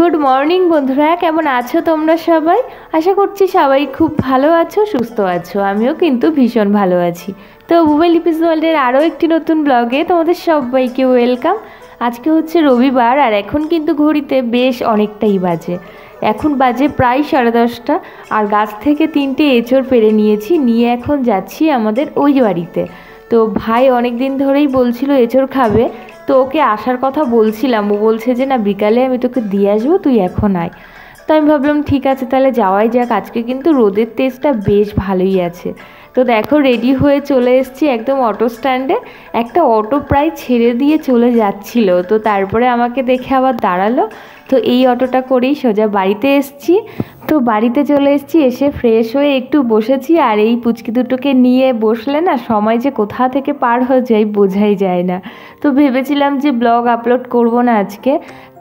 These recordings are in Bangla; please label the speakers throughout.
Speaker 1: গুড মর্নিং বন্ধুরা, কেমন আছো তোমরা সবাই? আশা করছি সবাই খুব ভালো আছো, সুস্থ আছো। আমিও কিন্তু ভীষণ ভালো আছি। তো বুবাই লিপিস ওয়ার্ল্ডের আরও একটি নতুন ব্লগে তোমাদের সবাইকে ওয়েলকাম। আজকে হচ্ছে রবিবার আর এখন কিন্তু ঘড়িতে বেশ অনেকটাই বাজে। এখন বাজে প্রায় 10:30 আর গাছ থেকে 3টে এঁচড় পেরে নিয়েছি, নিয়ে এখন যাচ্ছি আমাদের ওই বাড়িতে। তো ভাই অনেক দিন ধরেই বলছিল এঁচড় খাবে, তো ওকে আসার কথা বলছিলাম। ও বলছে যে না, বিকালে আমি তোকে দিয়ে আসবো, তুই এখন আয়। তো আমি ভাবলাম ঠিক আছে, তাহলে যাওয়াই যাক। আজকে কিন্তু রোদের তেজটা বেশ ভালোই আছে। তো দেখো রেডি হয়ে চলে এসেছি একদম অটো স্ট্যান্ডে। একটা অটো প্রায় ছেড়ে দিয়ে চলে যাচ্ছিল, তো তারপরে আমাকে দেখে আবার দাঁড়ালো। তো এই অটোটা করেই সোজা বাড়িতে এসেছি। তো বাড়িতে চলে এসেছি, এসে ফ্রেশ হয়ে একটু বসেছি। আর এই পুচকি দুটোকে নিয়ে বসলে না, সময় যে কোথা থেকে পার হয়ে যায় বোঝাই যায় না। তো ভেবেছিলাম যে ব্লগ আপলোড করব না আজকে,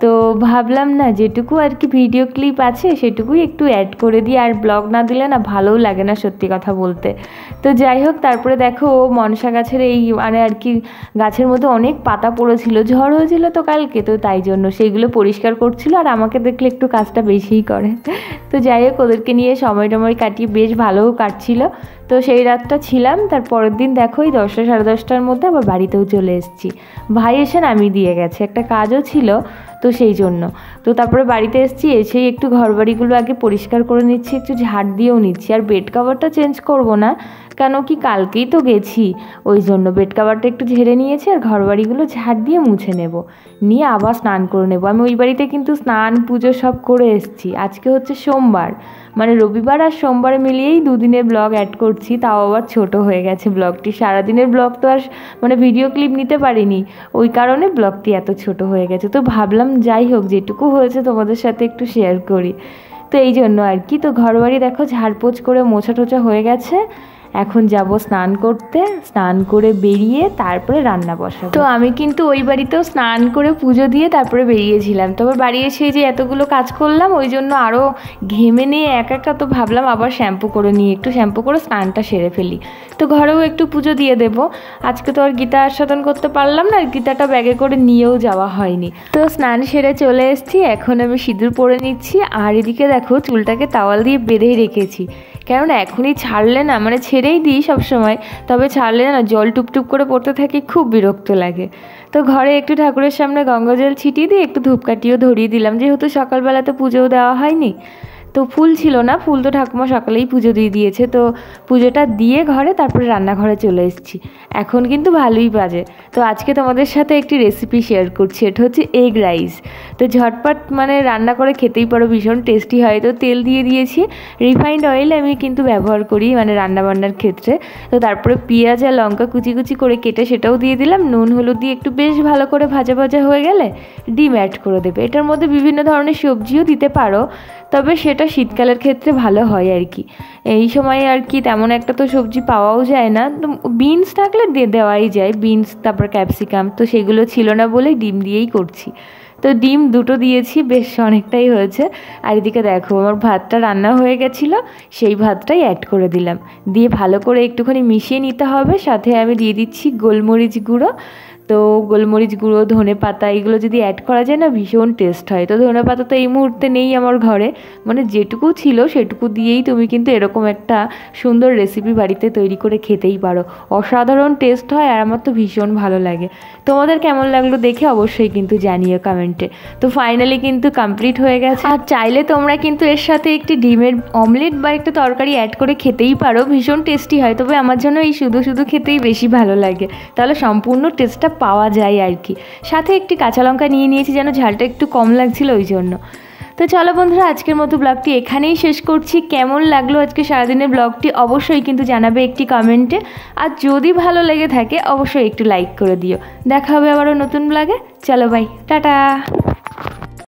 Speaker 1: তো ভাবলাম না, যেটুকু আর কি ভিডিও ক্লিপ আছে সেটুকুই একটু অ্যাড করে দিই। আর ব্লগ না দিলে না ভালোও লাগে না, সত্যি কথা বলতে। তো যাই হোক, তারপরে দেখো ও মনসা গাছের এই মানে আর কি গাছের মধ্যে অনেক পাতা পড়েছিল, ঝড় হয়েছিল তো কালকে, তো তাই জন্য সেইগুলো পরিষ্কার করছিল। আর আমাকে দেখলে একটু কাজটা বেশিই করে। তো যাই হোক, ওদেরকে নিয়ে সময় কাটিয়ে বেশ ভালোও কাটছিল। তো সেই রাতটা ছিলাম। তার পরের দিন দেখো এই 10টা 10:30টার মধ্যে আবার বাড়িতেও চলে এসেছি। ভাই এসে নামিয়ে দিয়ে গেছে, একটা কাজও ছিল তো সেই জন্য। তো তারপরে বাড়িতে এসেছি, এসেই একটু ঘরবাড়িগুলো আগে পরিষ্কার করে নিচ্ছি, একটু ঝাড় দিয়েও নিচ্ছি। আর বেড কভারটা চেঞ্জ করব না, কেন কি কালকেই তো গেছি, ওই জন্য বেড কভারটা একটু ঝেড়ে নিয়েছি। আর ঘরবাড়িগুলো ঝাড় দিয়ে মুছে নেব, নিয়ে আবার স্নান করে নেব। আমি ওই বাড়িতে কিন্তু স্নান পুজো সব করে এসেছি। আজকে হচ্ছে সোমবার, মানে রবিবার আর সোমবার মিলিয়েই 2 দিনের ব্লগ অ্যাড করছি, তাও আবার ছোট হয়ে গেছে ব্লগটি। সারাদিনের ব্লগ তো আর মানে ভিডিও ক্লিপ নিতে পারিনি, ওই কারণে ব্লগটি এত ছোট হয়ে গেছে। তো ভাবলাম যাই হোক, যেটুকু হয়েছে তোমাদের সাথে একটু শেয়ার করি, তো এই জন্য আর কি। তো ঘরবাড়ি দেখো ঝাড়পোছ করে মোছা টোছা হয়ে গেছে। এখন যাব স্নান করতে, স্নান করে বেরিয়ে তারপরে রান্না বসাবো। তো আমি কিন্তু ওই বাড়িতেও স্নান করে পুজো দিয়ে তারপরে বেরিয়েছিলাম। তবে বাড়ি এসে যে এতগুলো কাজ করলাম, ওই জন্য আরও ঘেমে নিয়ে একা তো ভাবলাম আবার শ্যাম্পু করে নিয়ে একটু শ্যাম্পু করে স্নানটা সেরে ফেলি। তো ঘরেও একটু পুজো দিয়ে দেবো। আজকে তো আর গীতা আস্বাদন করতে পারলাম না, আর গীতাটা ব্যাগে করে নিয়েও যাওয়া হয়নি। তো স্নান সেরে চলে এসেছি, এখন আমি সিঁদুর পরে নিচ্ছি। আর এদিকে দেখো চুলটাকে তাওয়াল দিয়ে বেঁধেই রেখেছি, কেননা এখনই ছাড়লে না, মানে ছেড়েই দিই সবসময়, তবে ছাড়লে না জল টুপটুপ করে পড়তে থাকে, খুব বিরক্ত লাগে। তো ঘরে একটু ঠাকুরের সামনে গঙ্গা জল ছিটিয়ে দিয়ে একটু ধূপকাঠিও ধরিয়ে দিলাম, যেহেতু সকালবেলাতে পুজোও দেওয়া হয়নি। তো ফুল ছিল না, ফুল তো ঠাকুমা সকালেই পুজো দিয়ে দিয়েছে। তো পুজোটা দিয়ে ঘরে তারপরে রান্নাঘরে চলে এসেছি। এখন কিন্তু ভালোই বাজে। তো আজকে তোমাদের সাথে একটি রেসিপি শেয়ার করছি, এটা হচ্ছে এগ রাইস। তো ঝটপট মানে রান্না করে খেতেই পারো, ভীষণ টেস্টি হয়। তো তেল দিয়ে দিয়েছি, রিফাইন্ড অয়েল আমি কিন্তু ব্যবহার করি মানে রান্নাবান্নার ক্ষেত্রে। তো তারপরে পেঁয়াজ আর লঙ্কা কুচি কুচি করে কেটে সেটাও দিয়ে দিলাম, নুন হলুদ দিয়ে একটু বেশ ভালো করে ভাজা ভাজা হয়ে গেলে ডিম অ্যাড করে দেবে। এটার মধ্যে বিভিন্ন ধরনের সবজিও দিতে পারো, তবে সেটা শীতকালের ক্ষেত্রে ভালো হয় আর কি। এই সময় আর কি তেমন একটা তো সবজি পাওয়াও যায় না, তো বিনস থাকলে দেওয়াই যায়, বিনস তারপর ক্যাপসিকাম, তো সেগুলো ছিল না বলে ডিম দিয়েই করছি। তো ডিম 2টো দিয়েছি, বেশ অনেকটাই হয়েছে। আর এদিকে দেখো আমার ভাতটা রান্না হয়ে গেছিলো, সেই ভাতটাই অ্যাড করে দিলাম, দিয়ে ভালো করে একটুখানি মিশিয়ে নিতে হবে। সাথে আমি দিয়ে দিচ্ছি গোলমরিচ গুঁড়ো। তো গোলমরিচ গুঁড়ো, ধনে পাতা, এগুলো যদি অ্যাড করা যায় না ভীষণ টেস্ট হয়। তো ধনে পাতা তো এই মুহূর্তে নেই আমার ঘরে, মানে যেটুকু ছিল সেটুকু দিয়েই তুমি কিন্তু এরকম একটা সুন্দর রেসিপি বাড়িতে তৈরি করে খেতেই পারো, অসাধারণ টেস্ট হয়। আর আমার তো ভীষণ ভালো লাগে। তোমাদের কেমন লাগলো দেখে অবশ্যই কিন্তু জানিও কমেন্টে। তো ফাইনালি কিন্তু কমপ্লিট হয়ে গেছে। আর চাইলে তোমরা কিন্তু এর সাথে একটি ডিমের অমলেট বা একটা তরকারি অ্যাড করে খেতেই পারো, ভীষণ টেস্টি হয়। তবে আমার জন্য এই শুধু শুধু খেতেই বেশি ভালো লাগে, তাহলে সম্পূর্ণ টেস্টটা পাওয়া যায় আর কি। সাথে একটি কাঁচা লঙ্কা নিয়ে নিয়েছি, যেন ঝালটা একটু কম লাগছিল ওই জন্য। তো চলো বন্ধুরা, আজকের মতো ব্লগটি এখানেই শেষ করছি। কেমন লাগলো আজকে সারাদিনের ব্লগটি অবশ্যই কিন্তু জানাবে একটি কমেন্টে। আর যদি ভালো লেগে থাকে অবশ্যই একটু লাইক করে দিও। দেখা হবে আবারও নতুন ব্লগে। চলো বাই, টাটা।